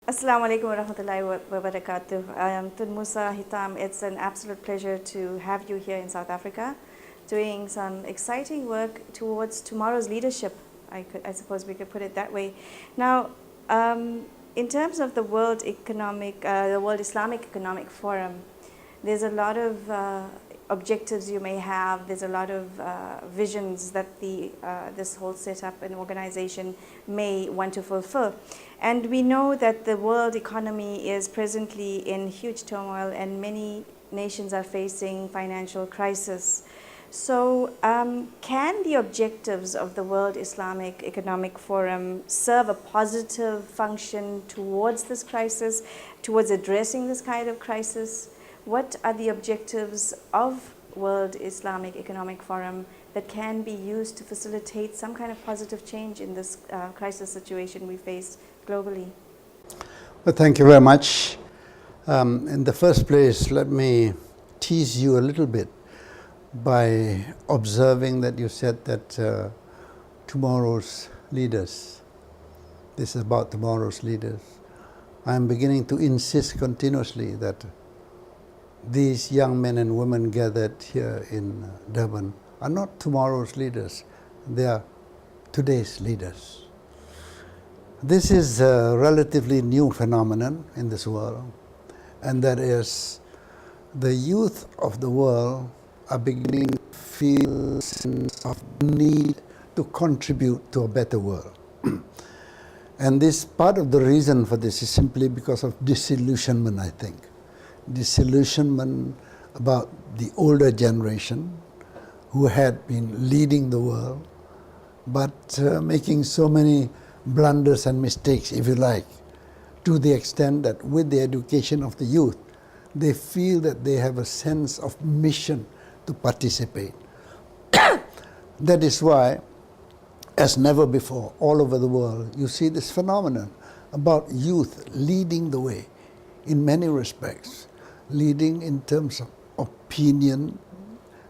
Assalamu alaikum wa rahmatullahi wa barakatuh. Tun Musa Hitam, it's an absolute pleasure to have you here in South Africa doing some exciting work towards tomorrow's leadership. I suppose we could put it that way. Now, in terms of the World Islamic Economic Forum, there's a lot of objectives you may have. There's a lot of visions that this whole setup and organization may want to fulfill. And we know that the world economy is presently in huge turmoil and many nations are facing financial crisis. So can the objectives of the World Islamic Economic Forum serve a positive function towards this crisis, towards addressing this kind of crisis? What are the objectives of World Islamic Economic Forum that can be used to facilitate some kind of positive change in this crisis situation we face globally? Well, thank you very much. In the first place, let me tease you a little bit by observing that you said that tomorrow's leaders, this is about tomorrow's leaders. I am beginning to insist continuously that these young men and women gathered here in Durban are not tomorrow's leaders, they are today's leaders. This is a relatively new phenomenon in this world, and that is the youth of the world are beginning to feel a sense of need to contribute to a better world. And this part of the reason for this is simply because of disillusionment, I think. Disillusionment about the older generation who had been leading the world, but making so many blunders and mistakes, if you like, to the extent that with the education of the youth, they feel that they have a sense of mission to participate. That is why, as never before, all over the world, you see this phenomenon about youth leading the way in many respects, leading in terms of opinion,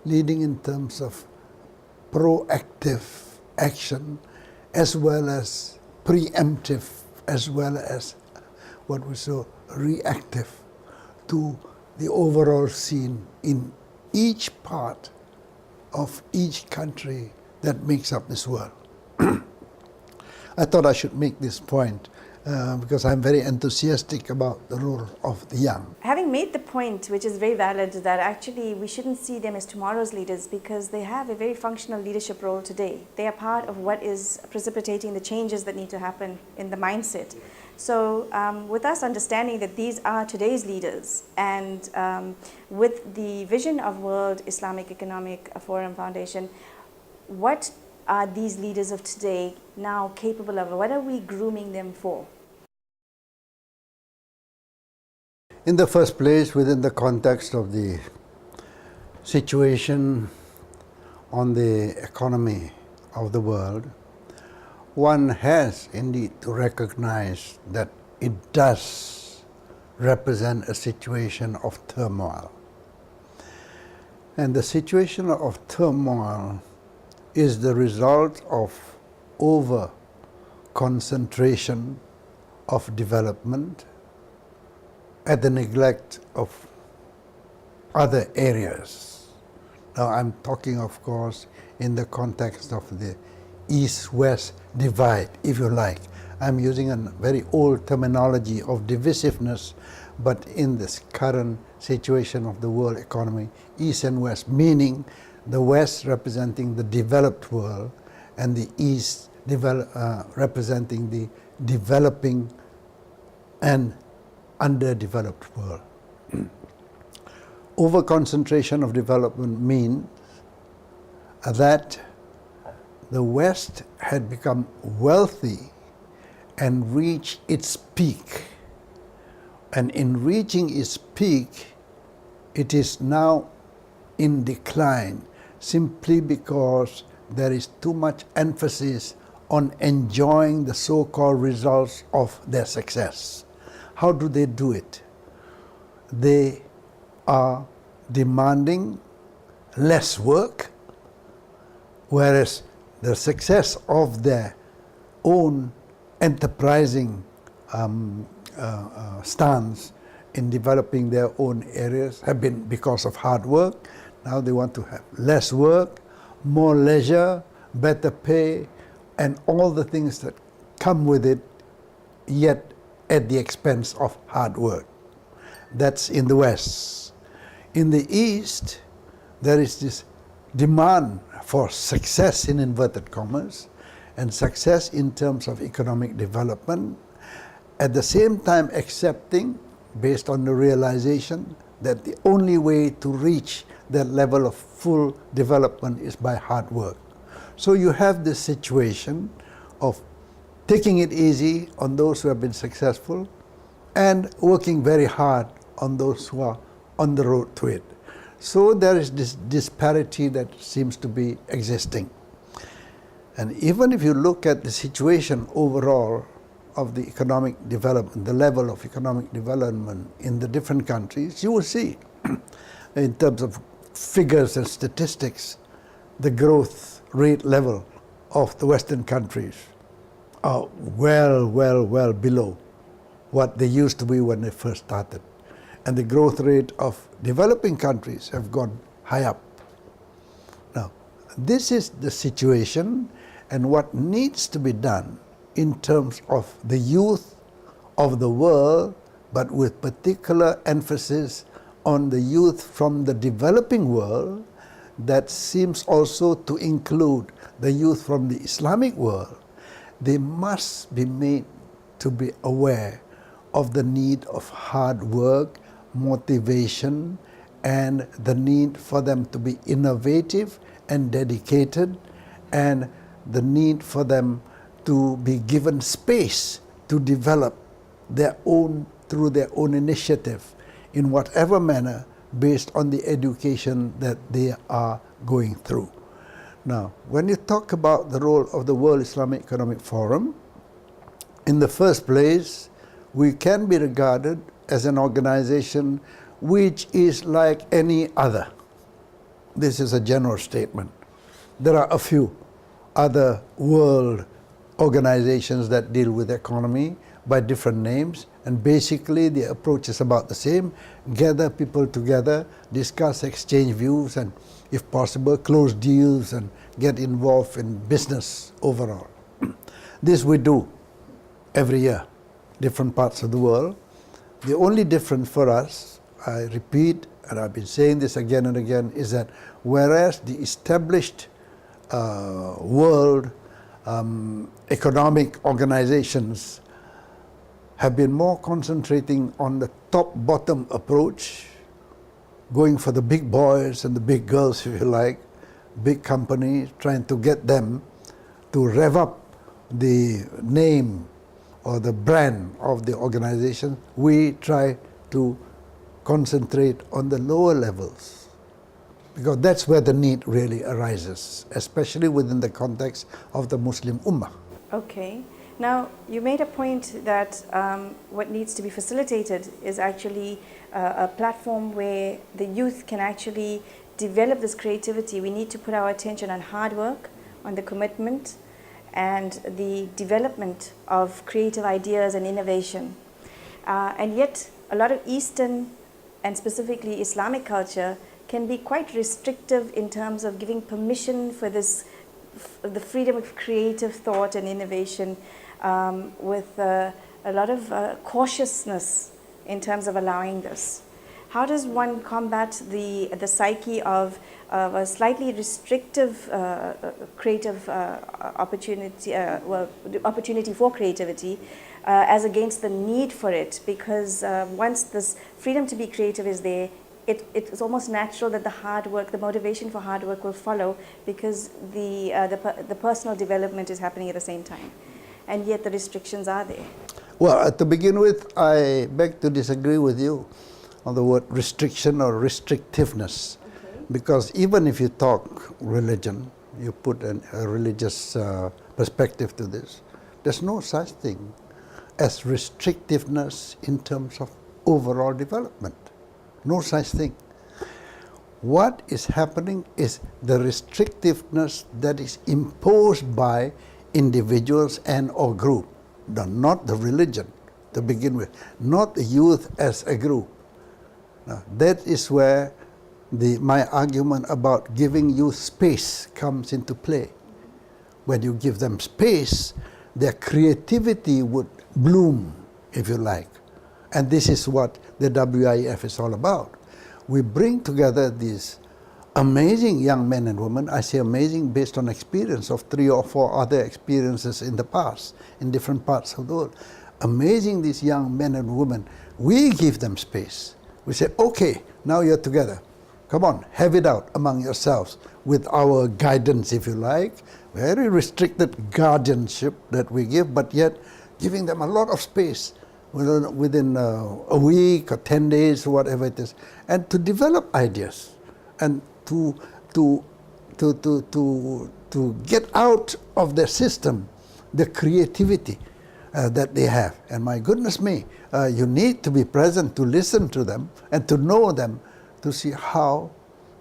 leading in terms of proactive action, as well as preemptive, as well as what we saw reactive to the overall scene in each part of each country that makes up this world. I thought I should make this point because I'm very enthusiastic about the role of the young. Having made the point, which is very valid, that actually we shouldn't see them as tomorrow's leaders because they have a very functional leadership role today. They are part of what is precipitating the changes that need to happen in the mindset. So with us understanding that these are today's leaders, and with the vision of World Islamic Economic Forum Foundation, what are these leaders of today now capable of? What are we grooming them for? In the first place, within the context of the situation on the economy of the world, one has indeed to recognize that it does represent a situation of turmoil. And the situation of turmoil is the result of over-concentration of development at the neglect of other areas. Now I'm talking, of course, in the context of the East-West divide, if you like. I'm using a very old terminology of divisiveness, but in this current situation of the world economy, East and West, meaning the West representing the developed world and the East representing the developing and underdeveloped world. Over-concentration of development means that the West had become wealthy and reached its peak. And in reaching its peak, it is now in decline simply because there is too much emphasis on enjoying the so-called results of their success. How do they do it? They are demanding less work, whereas the success of their own enterprising stance in developing their own areas have been because of hard work. Now they want to have less work, more leisure, better pay, and all the things that come with it, yet at the expense of hard work. That's in the West. In the East, there is this demand for success in inverted commas and success in terms of economic development, at the same time accepting, based on the realization, that the only way to reach that level of full development is by hard work. So you have this situation of taking it easy on those who have been successful and working very hard on those who are on the road to it. So there is this disparity that seems to be existing. And even if you look at the situation overall of the economic development, the level of economic development in the different countries, you will see in terms of figures and statistics, the growth rate level of the Western countries are well below what they used to be when they first started. And the growth rate of developing countries have gone high up. Now, this is the situation, and what needs to be done in terms of the youth of the world, but with particular emphasis on the youth from the developing world, that seems also to include the youth from the Islamic world. They must be made to be aware of the need of hard work, motivation, and the need for them to be innovative and dedicated, and the need for them to be given space to develop their own, through their own initiative, in whatever manner, based on the education that they are going through. Now, when you talk about the role of the World Islamic Economic Forum, in the first place, we can be regarded as an organization which is like any other. This is a general statement. There are a few other world organizations that deal with economy by different names, and basically the approach is about the same: gather people together, discuss, exchange views, and if possible close deals and get involved in business overall. This we do every year, different parts of the world. The only difference for us, I repeat, and I've been saying this again and again, is that whereas the established world economic organizations have been more concentrating on the top-bottom approach, going for the big boys and the big girls, if you like, big companies, trying to get them to rev up the name or the brand of the organization. We try to concentrate on the lower levels, because that's where the need really arises, especially within the context of the Muslim Ummah. Okay. Now, you made a point that what needs to be facilitated is actually a platform where the youth can actually develop this creativity. We need to put our attention on hard work, on the commitment, and the development of creative ideas and innovation. And yet, a lot of Eastern and specifically Islamic culture can be quite restrictive in terms of giving permission for this, the freedom of creative thought and innovation, with a lot of cautiousness in terms of allowing this. How does one combat the psyche of a slightly restrictive creative opportunity, the opportunity for creativity, as against the need for it? Because once this freedom to be creative is there, it's almost natural that the hard work, the motivation for hard work will follow, because the personal development is happening at the same time. And yet the restrictions are there. Well, to begin with, I beg to disagree with you on the word restriction or restrictiveness. Okay. Because even if you talk religion, you put a religious perspective to this, there's no such thing as restrictiveness in terms of overall development. No such thing. What is happening is the restrictiveness that is imposed by individuals and or group, not the religion. to begin with, not the youth as a group. Now, that is where my argument about giving youth space comes into play. When you give them space, their creativity would bloom, if you like. And this is what the WIF is all about. We bring together these amazing young men and women. I say amazing based on experience of 3 or 4 other experiences in the past, in different parts of the world. Amazing, these young men and women. We give them space. We say, okay, now you're together. Come on, have it out among yourselves with our guidance, if you like. Very restricted guardianship that we give, but yet giving them a lot of space within a week or 10 days, whatever it is, and to develop ideas and to get out of their system the creativity that they have. And my goodness me, you need to be present to listen to them and to know them, to see how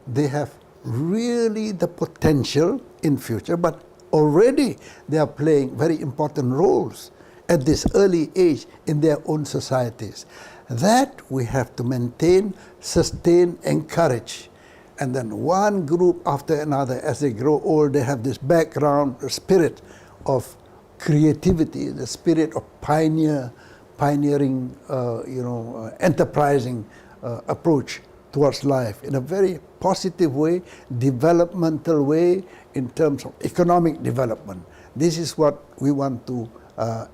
they have really the potential in future, but already they are playing very important roles at this early age in their own societies. That we have to maintain, sustain, encourage. And then one group after another, as they grow old, they have this background, the spirit of creativity, the spirit of pioneering, enterprising approach towards life in a very positive way, developmental way in terms of economic development. This is what we want to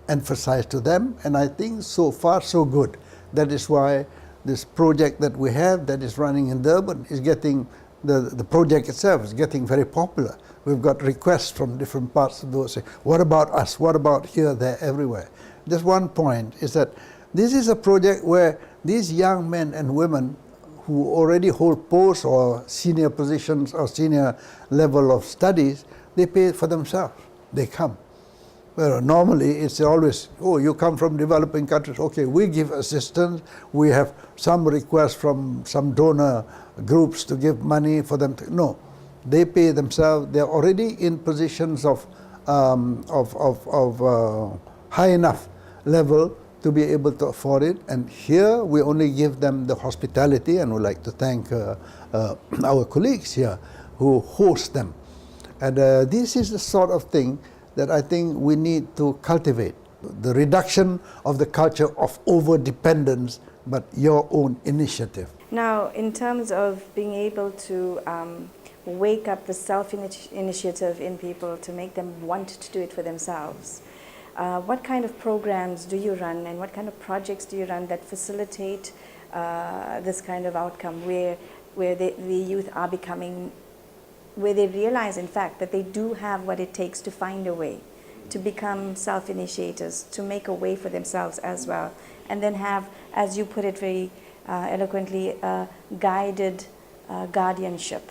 emphasize to them, and I think so far so good. That is why this project that we have that is running in Durban is getting, the project itself is getting very popular. We've got requests from different parts of the world saying, what about us? What about here, there, everywhere? Just one point is that this is a project where these young men and women who already hold posts or senior positions or senior level of studies, they pay for themselves. They come. Well, normally it's always, oh, you come from developing countries. Okay, we give assistance. We have some requests from some donor groups to give money for them to, no. They pay themselves. They're already in positions of high enough level to be able to afford it. And here we only give them the hospitality, and we'd like to thank our colleagues here who host them. And this is the sort of thing that I think we need to cultivate. The reduction of the culture of over-dependence, but your own initiative. Now, in terms of being able to wake up the self-initiative in people to make them want to do it for themselves, what kind of programs do you run and what kind of projects do you run that facilitate this kind of outcome where the youth are becoming, where they realize in fact that they do have what it takes to find a way to become self-initiators, to make a way for themselves as well, and then have, as you put it very eloquently, a guided guardianship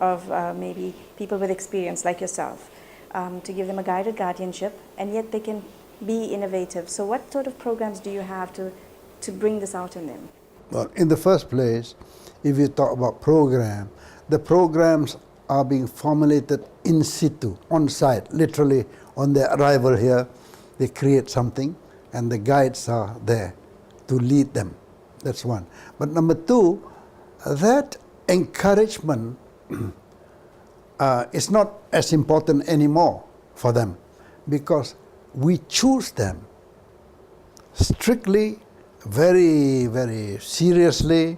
of maybe people with experience like yourself, to give them a guided guardianship, and yet they can be innovative. So what sort of programs do you have to bring this out in them? Well, in the first place, if you talk about program, the programs are being formulated in situ, on site, literally on their arrival here. They create something and the guides are there to lead them. That's one. But number two, that encouragement is not as important anymore for them because we choose them strictly, very, very seriously,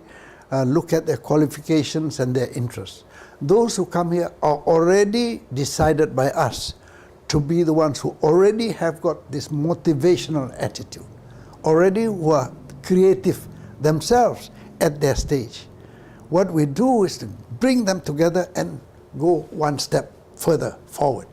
look at their qualifications and their interests. Those who come here are already decided by us to be the ones who already have got this motivational attitude, already who are creative themselves at their stage. What we do is to bring them together and go one step further forward.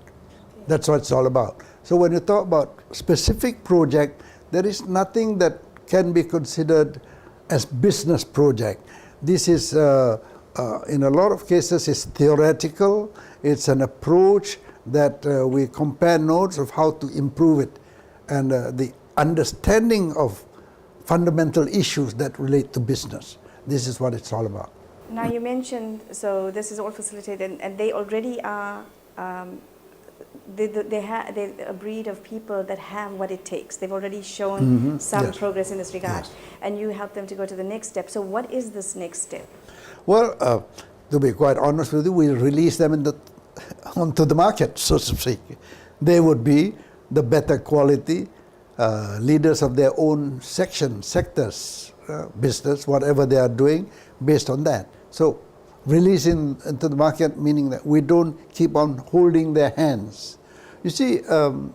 That's what it's all about. So when you talk about specific project, there is nothing that can be considered as business project. This is, in a lot of cases, is theoretical. It's an approach that we compare notes of how to improve it, and the understanding of fundamental issues that relate to business. This is what it's all about. Now you mentioned, so this is all facilitated and they already are they're a breed of people that have what it takes. They've already shown some Yes. progress in this regard, Yes. and you help them to go to the next step. So what is this next step? Well, to be quite honest with you, we release them onto the market, so to speak. They would be the better quality leaders of their own sectors, business, whatever they are doing, based on that. So releasing into the market, meaning that we don't keep on holding their hands. You see,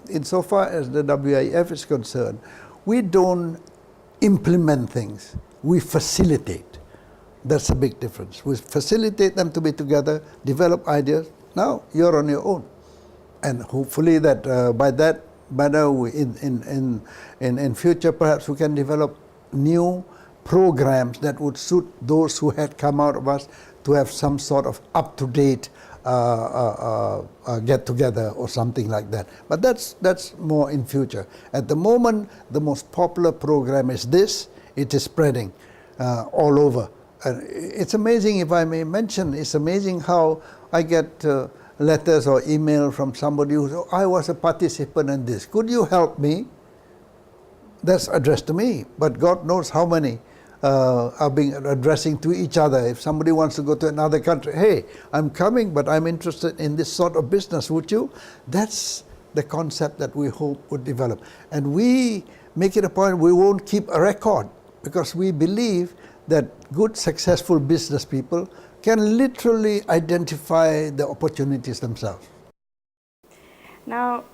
insofar as the WIF is concerned, we don't implement things, we facilitate. That's a big difference. We facilitate them to be together, develop ideas. Now you're on your own, and hopefully that by now in future perhaps we can develop new programs that would suit those who had come out of us to have some sort of up-to-date get together or something like that. But that's more in future. At the moment, the most popular program is this. It is spreading all over. It's amazing, if I may mention, it's amazing how I get letters or email from somebody who says, I was a participant in this. Could you help me? That's addressed to me. But God knows how many are being addressing to each other. If somebody wants to go to another country, hey, I'm coming, but I'm interested in this sort of business, would you? That's the concept that we hope would develop. And we make it a point, we won't keep a record, because we believe that good, successful business people can literally identify the opportunities themselves. Now,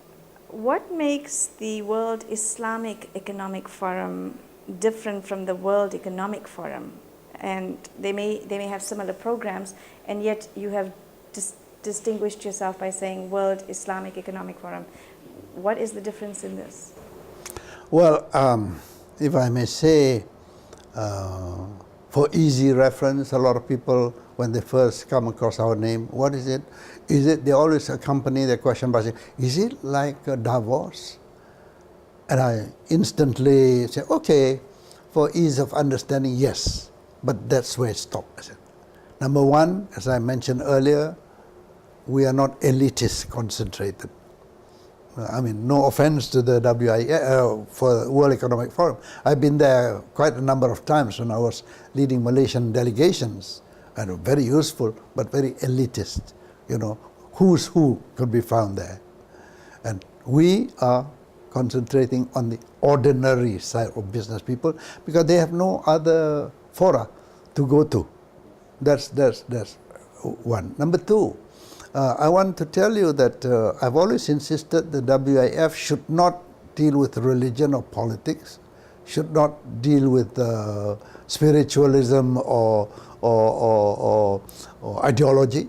what makes the World Islamic Economic Forum different from the World Economic Forum? And they may have similar programs, and yet you have distinguished yourself by saying World Islamic Economic Forum. What is the difference in this? Well, if I may say, for easy reference, a lot of people, when they first come across our name, what is it? They always accompany their question by saying, is it like Davos? And I instantly say, okay, for ease of understanding, yes. But that's where it stopped. I said, number one, as I mentioned earlier, we are not elitist concentrated. I mean, no offense to the for World Economic Forum. I've been there quite a number of times when I was leading Malaysian delegations, and very useful, but very elitist. You know, who's who could be found there. And we are concentrating on the ordinary side of business people, because they have no other fora to go to. That's one. Number two, I want to tell you that I've always insisted the WIF should not deal with religion or politics, should not deal with spiritualism or ideology.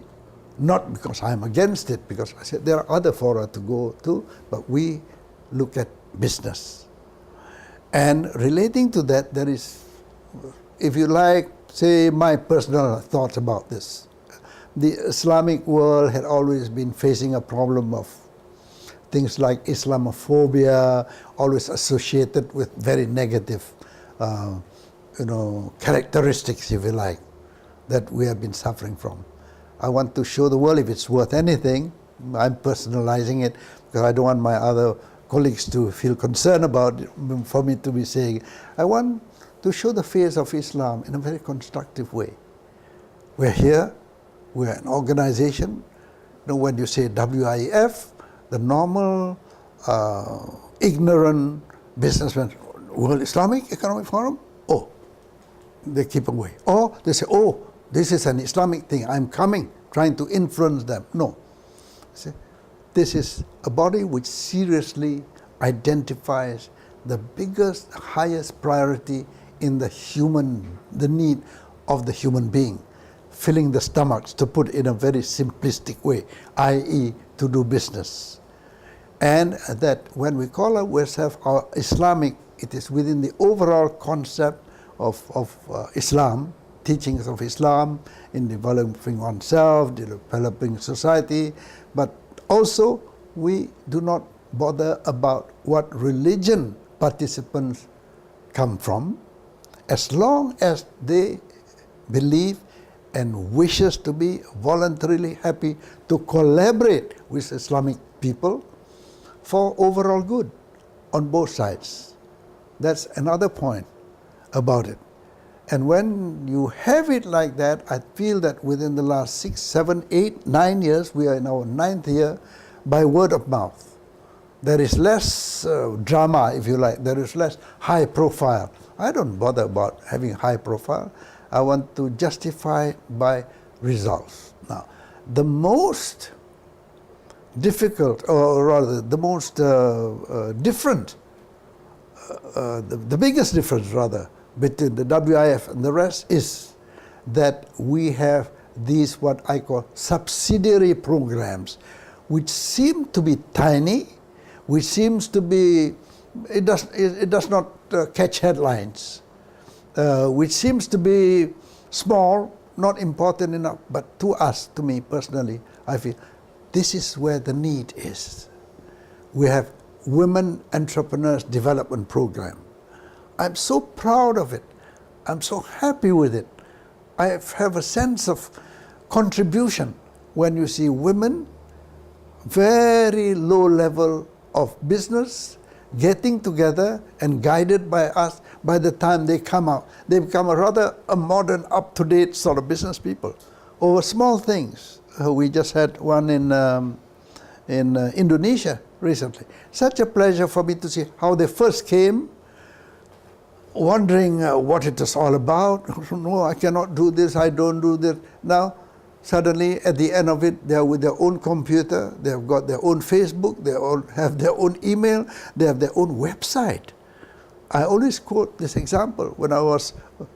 Not because I'm against it, because I said there are other fora to go to, but we look at business. And relating to that, there is, if you like, say my personal thoughts about this. The Islamic world had always been facing a problem of things like Islamophobia, always associated with very negative, characteristics, if you like, that we have been suffering from. I want to show the world, if it's worth anything, I'm personalizing it because I don't want my other colleagues to feel concerned about it, for me to be saying, I want to show the face of Islam in a very constructive way. We're here, we're an organization. When you say WIF, the normal, ignorant businessman, World Islamic Economic Forum? Oh, they keep away. Or they say, oh, this is an Islamic thing, I'm coming, trying to influence them. No. See, this is a body which seriously identifies the biggest, highest priority in the need of the human being, filling the stomachs, to put it in a very simplistic way, i.e. to do business. And that when we call ourselves Islamic, it is within the overall concept of Islam, teachings of Islam in developing oneself, developing society, but also we do not bother about what religion participants come from, as long as they believe and wishes to be voluntarily happy to collaborate with Islamic people for overall good on both sides. That's another point about it. And when you have it like that, I feel that within the last 6, 7, 8, 9 years, we are in our 9th year, by word of mouth. There is less drama, if you like. There is less high profile. I don't bother about having high profile. I want to justify by results. Now, the most difficult, or rather the most different, the biggest difference rather, between the WIF and the rest is that we have these what I call subsidiary programs, which seem to be tiny, which seems to be, it does not catch headlines, which seems to be small, not important enough, but to us, to me personally, I feel this is where the need is. We have Women Entrepreneurs Development Program. I'm so proud of it. I'm so happy with it. I have a sense of contribution when you see women, very low level of business, getting together and guided by us. By the time they come out, they become a modern, up-to-date sort of business people over small things. We just had one in Indonesia recently. Such a pleasure for me to see how they first came, wondering what it was all about. No, I cannot do this, I don't do this. Now, suddenly at the end of it, they are with their own computer, they have got their own Facebook, they all have their own email, they have their own website. I always quote this example when I was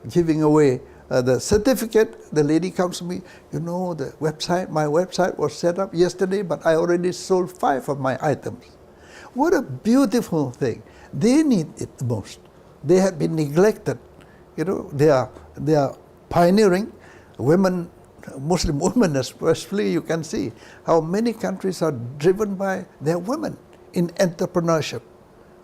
giving away the certificate. The lady comes to me, you know, my website was set up yesterday, but I already sold 5 of my items. What a beautiful thing. They need it the most. They have been neglected. You know, they are pioneering. Women, Muslim women especially, you can see how many countries are driven by their women in entrepreneurship.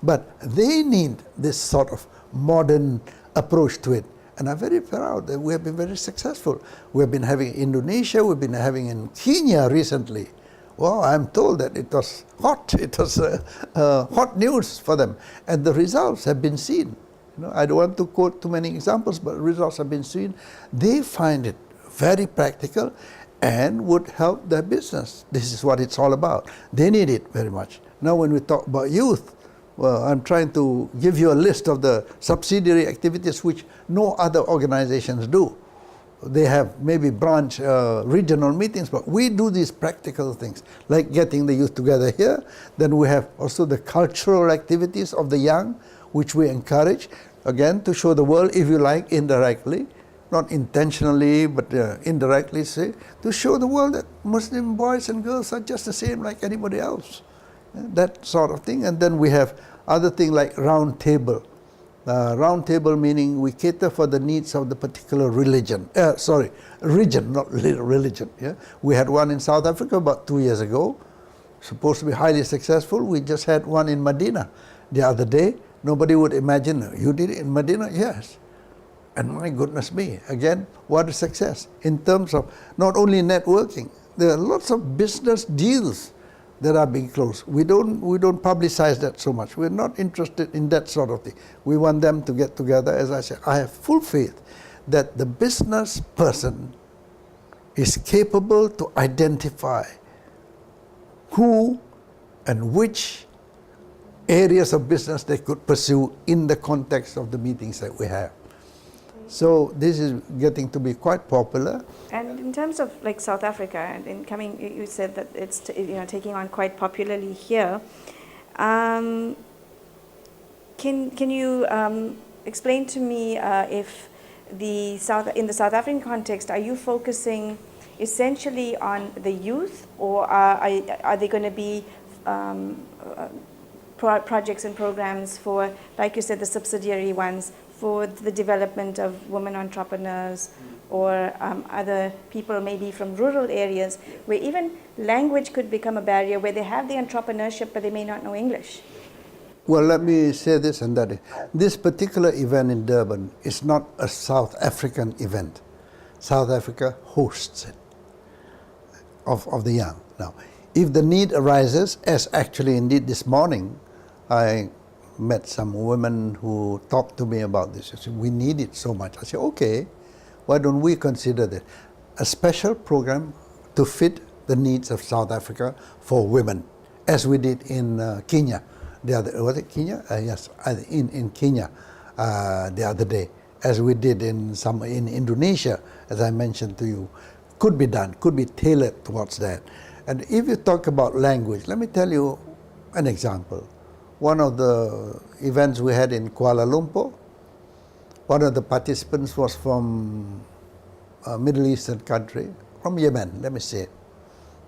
But they need this sort of modern approach to it. And I'm very proud that we have been very successful. We have been having Indonesia, we've been having in Kenya recently. Well, I'm told that it was hot. It was hot news for them. And the results have been seen. You know, I don't want to quote too many examples, but results have been seen. They find it very practical and would help their business. This is what it's all about. They need it very much. Now when we talk about youth, well, I'm trying to give you a list of the subsidiary activities which no other organizations do. They have maybe branch regional meetings, but we do these practical things, like getting the youth together here. Then we have also the cultural activities of the young, which we encourage, again, to show the world, if you like, indirectly, not intentionally, but indirectly, say, to show the world that Muslim boys and girls are just the same like anybody else. That sort of thing. And then we have other things like round table. Round table meaning we cater for the needs of the particular region, not religion. Yeah? We had one in South Africa about 2 years ago, supposed to be highly successful. We just had one in Medina the other day. Nobody would imagine, you did it in Medina? Yes. And my goodness me, again, what a success. In terms of not only networking, there are lots of business deals that are being closed. We don't publicize that so much. We're not interested in that sort of thing. We want them to get together. As I said, I have full faith that the business person is capable to identify who and which areas of business they could pursue in the context of the meetings that we have. So this is getting to be quite popular. And in terms of like South Africa, and in coming, you said that it's taking on quite popularly here. Can you explain to me if in the South African context, are you focusing essentially on the youth, or are they going to be projects and programs for, like you said, the subsidiary ones, for the development of women entrepreneurs or other people maybe from rural areas where even language could become a barrier, where they have the entrepreneurship but they may not know English? Well, let me say this and that. This particular event in Durban is not a South African event. South Africa hosts it, of the young. Now, If the need arises, as actually indeed this morning, I met some women who talked to me about this. They said, we need it so much. I said, okay, why don't we consider this? A special program to fit the needs of South Africa for women, as we did in Kenya. Was it Kenya? Yes, in Kenya the other day, as we did in Indonesia, as I mentioned to you. Could be done, could be tailored towards that. And if you talk about language, let me tell you an example. One of the events we had in Kuala Lumpur, one of the participants was from a Middle Eastern country, from Yemen, let me say it.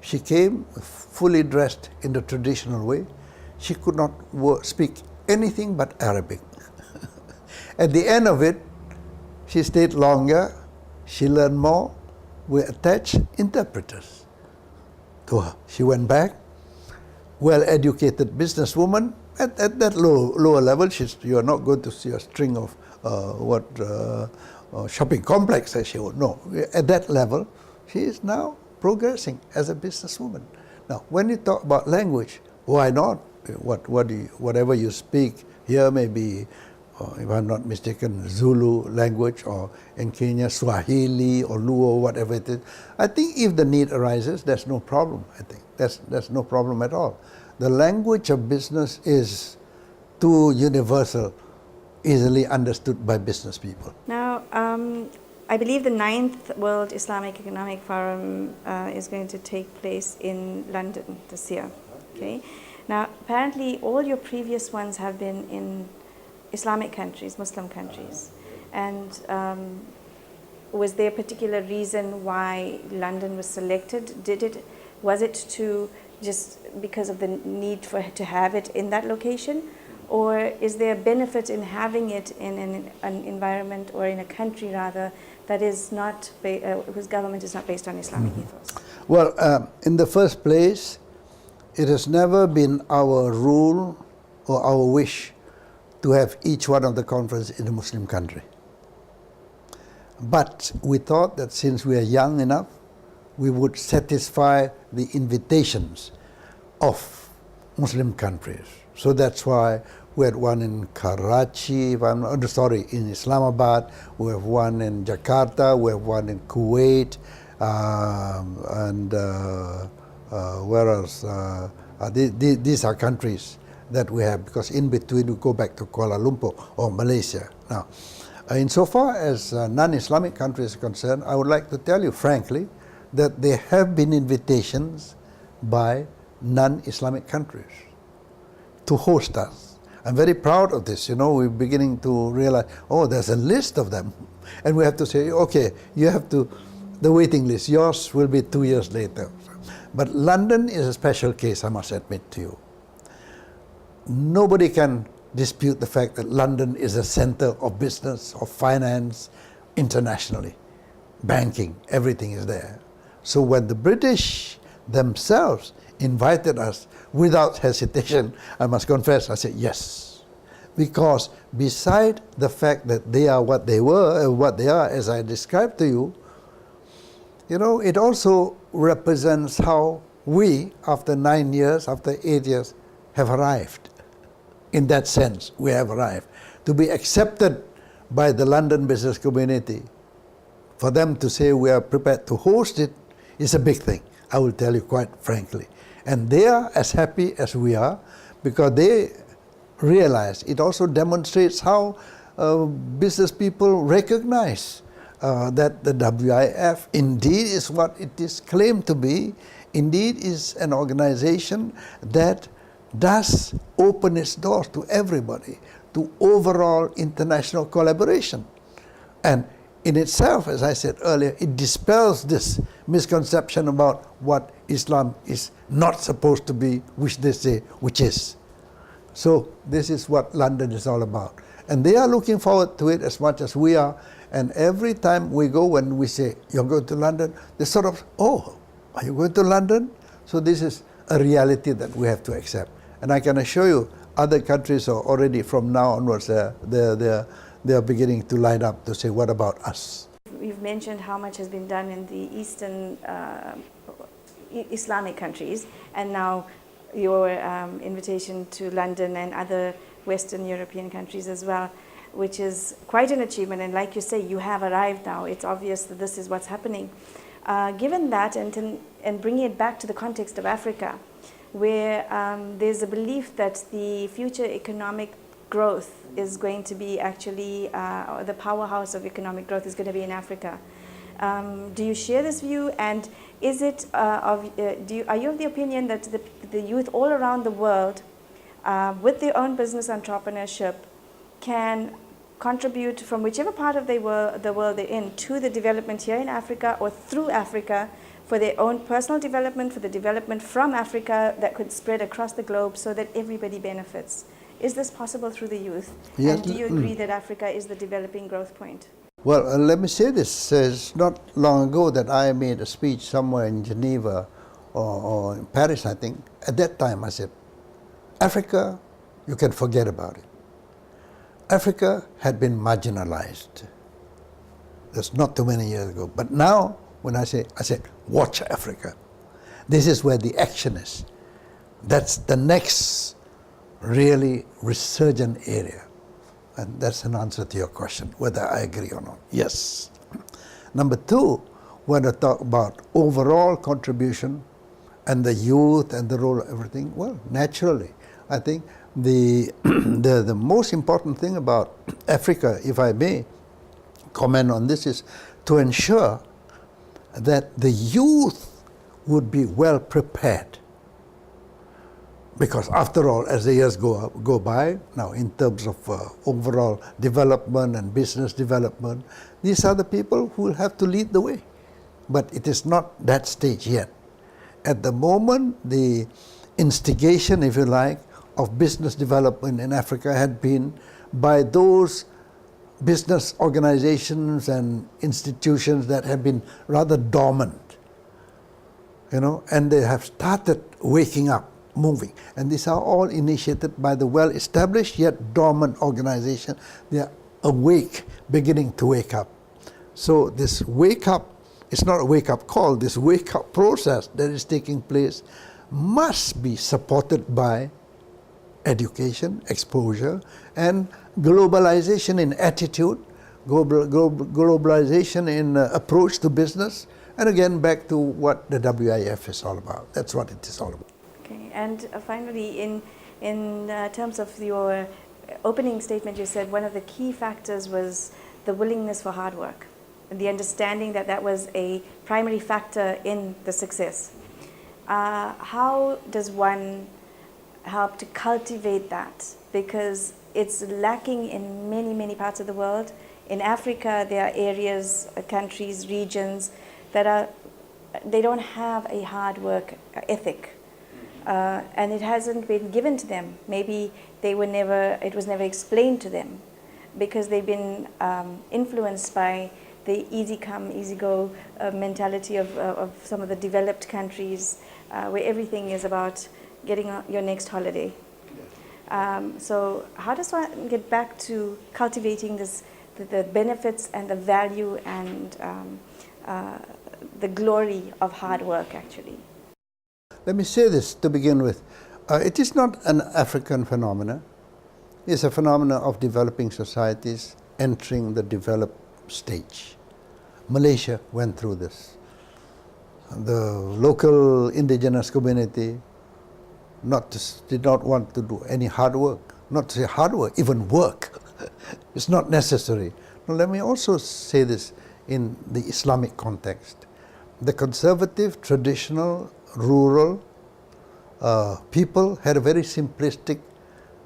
She came fully dressed in the traditional way. She could not speak anything but Arabic. At the end of it, she stayed longer, she learned more. We attached interpreters to her. She went back, well-educated businesswoman. At that lower level, you are not going to see a string of shopping complex as she would. No, at that level, she is now progressing as a businesswoman. Now, when you talk about language, why not? Whatever you speak here may be, if I'm not mistaken, Zulu language, or in Kenya, Swahili or Luo, whatever it is. I think if the need arises, there's no problem. I think that's no problem at all. The language of business is too universal, easily understood by business people. Now, I believe the 9th World Islamic Economic Forum is going to take place in London this year. Okay. Now, apparently, all your previous ones have been in Islamic countries, Muslim countries. And was there a particular reason why London was selected? Was it to just because of the need to have it in that location? Or is there a benefit in having it in an environment, or in a country rather, that is not, whose government is not based on Islamic ethos? Well, in the first place, it has never been our rule or our wish to have each one of the conferences in a Muslim country. But we thought that since we are young enough, we would satisfy the invitations of Muslim countries. So that's why we had one in Karachi, in Islamabad, we have one in Jakarta, we have one in Kuwait, and where else? These are countries that we have, because in between we go back to Kuala Lumpur or Malaysia. Now, insofar as non-Islamic countries are concerned, I would like to tell you frankly that there have been invitations by non-Islamic countries to host us. I'm very proud of this. You know, we're beginning to realize, oh, there's a list of them. And we have to say, okay, you have to, the waiting list, yours will be 2 years later. But London is a special case, I must admit to you. Nobody can dispute the fact that London is a center of business, of finance, internationally. Banking, everything is there. So when the British themselves invited us without hesitation, I must confess, I said yes. Because beside the fact that they are what they were, what they are, as I described to you, you know, it also represents how we, after 9 years, after 8 years, have arrived. In that sense, we have arrived. To be accepted by the London business community, for them to say we are prepared to host it, is a big thing, I will tell you quite frankly. And they are as happy as we are, because they realize it also demonstrates how business people recognize that the WIF indeed is what it is claimed to be, indeed is an organization that does open its doors to everybody, to overall international collaboration. And in itself, as I said earlier, it dispels this misconception about what Islam is not supposed to be, which they say, which is. So this is what London is all about. And they are looking forward to it as much as we are. And every time we go, when we say, you're going to London, they sort of, oh, are you going to London? So this is a reality that we have to accept. And I can assure you, other countries are already, from now onwards, they are beginning to line up to say, what about us? You've mentioned how much has been done in the Islamic countries, and now your invitation to London and other Western European countries as well, which is quite an achievement. And like you say, you have arrived now. It's obvious that this is what's happening. Given that, and bringing it back to the context of Africa, where there's a belief that the future economic growth is going to be actually, the powerhouse of economic growth is going to be in Africa. Do you share this view? And is it, are you of the opinion that the youth all around the world, with their own business entrepreneurship, can contribute from whichever part of the world they're in to the development here in Africa or through Africa, for their own personal development, for the development from Africa that could spread across the globe so that everybody benefits? Is this possible through the youth? Yes. And do you agree that Africa is the developing growth point? Well, let me say this. It's not long ago that I made a speech somewhere in Geneva or in Paris, I think. At that time I said, Africa, you can forget about it. Africa had been marginalized. That's not too many years ago. But now, when I said, watch Africa. This is where the action is. That's the next really resurgent area. And that's an answer to your question, whether I agree or not. Yes. Number two, when I talk about overall contribution and the youth and the role of everything, well, naturally, I think the most important thing about Africa, if I may comment on this, is to ensure that the youth would be well prepared. Because after all, as the years go by, now in terms of overall development and business development, these are the people who will have to lead the way. But it is not that stage yet. At the moment, the instigation, if you like, of business development in Africa had been by those business organizations and institutions that have been rather dormant, and they have started waking up, moving. And these are all initiated by the well-established yet dormant organization. They are awake, beginning to wake up. So this wake up, it's not a wake-up call, this wake-up process that is taking place must be supported by education, exposure, and globalization in attitude, globalization in approach to business, and again back to what the WIF is all about. That's what it is all about. Okay, and finally, in terms of your opening statement, you said one of the key factors was the willingness for hard work, and the understanding that that was a primary factor in the success. How does one help to cultivate that? Because it's lacking in many, many parts of the world. In Africa, there are areas, countries, regions that they don't have a hard work ethic. And it hasn't been given to them. Maybe it was never explained to them, because they've been influenced by the easy come, easy go mentality of some of the developed countries, where everything is about getting your next holiday. So how does one get back to cultivating the benefits and the value and the glory of hard work, actually? Let me say this to begin with. It is not an African phenomenon. It's a phenomenon of developing societies entering the developed stage. Malaysia went through this. The local indigenous community did not want to do any hard work. Not to say hard work, even work. It's not necessary. Now, let me also say this in the Islamic context. The conservative, traditional, rural people had a very simplistic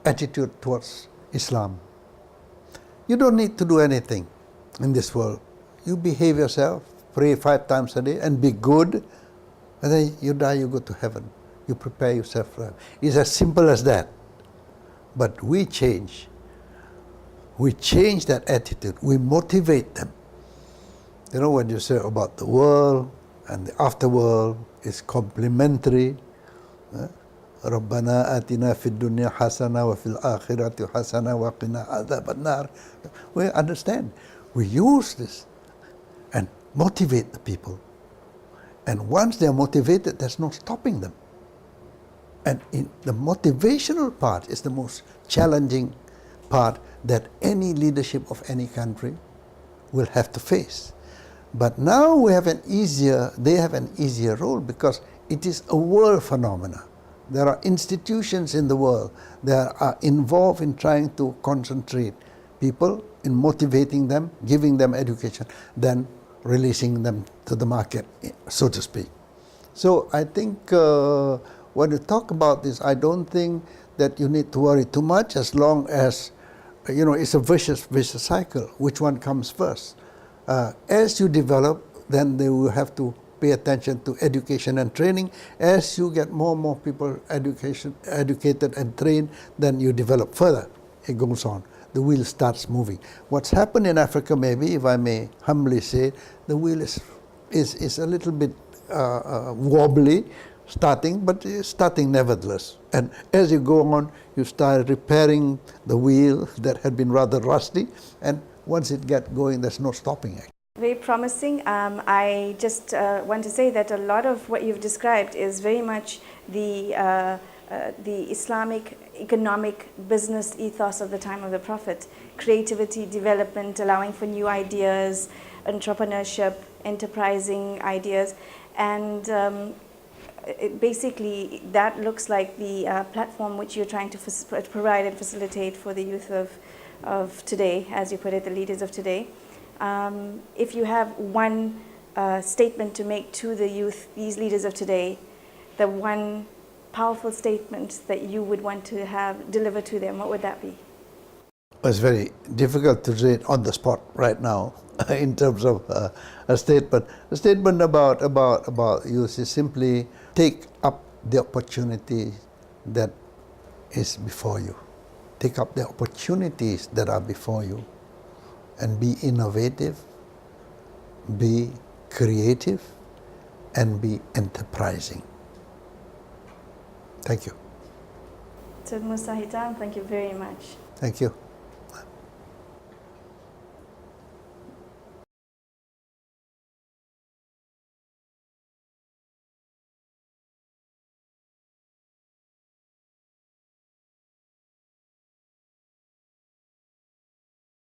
attitude towards Islam. You don't need to do anything in this world. You behave yourself, pray 5 times a day, and be good, and then you die, you go to heaven. You prepare yourself for heaven. It's as simple as that. But we change. We change that attitude. We motivate them. You know, when you say about the world and the afterworld is complementary. رَبَّنَا آتِنَا فِي الدُّنْيَا حَسَنَةً وَفِي الْآخِرَةِ حَسَنَةً وَقِنَا عَذَابَ النَّارِ. We understand. We use this and motivate the people. And once they are motivated, there's no stopping them. And the motivational part is the most challenging part that any leadership of any country will have to face. But now they have an easier role because it is a world phenomenon. There are institutions in the world that are involved in trying to concentrate people, in motivating them, giving them education, then releasing them to the market, so to speak. So I think when you talk about this, I don't think that you need to worry too much, as long as, it's a vicious cycle. Which one comes first? As you develop, then they will have to pay attention to education and training. As you get more and more people educated and trained, then you develop further. It goes on. The wheel starts moving. What's happened in Africa, maybe, if I may humbly say, the wheel is a little bit wobbly starting, but it's starting nevertheless. And as you go on, you start repairing the wheel that had been rather rusty, and once it gets going, there's no stopping it. Very promising. I just want to say that a lot of what you've described is very much the Islamic economic business ethos of the time of the Prophet. Creativity, development, allowing for new ideas, entrepreneurship, enterprising ideas, and basically that looks like the platform which you're trying to provide and facilitate for the youth of today, as you put it, the leaders of today. If you have one statement to make to the youth, these leaders of today, the one powerful statement that you would want to have delivered to them, what would that be? It's very difficult to say it on the spot right now in terms of a statement. A statement about youth is simply take up the opportunity that is before you. Take up the opportunities that are before you and be innovative, be creative, and be enterprising. Thank you. Tun Musa Hitam, thank you very much. Thank you.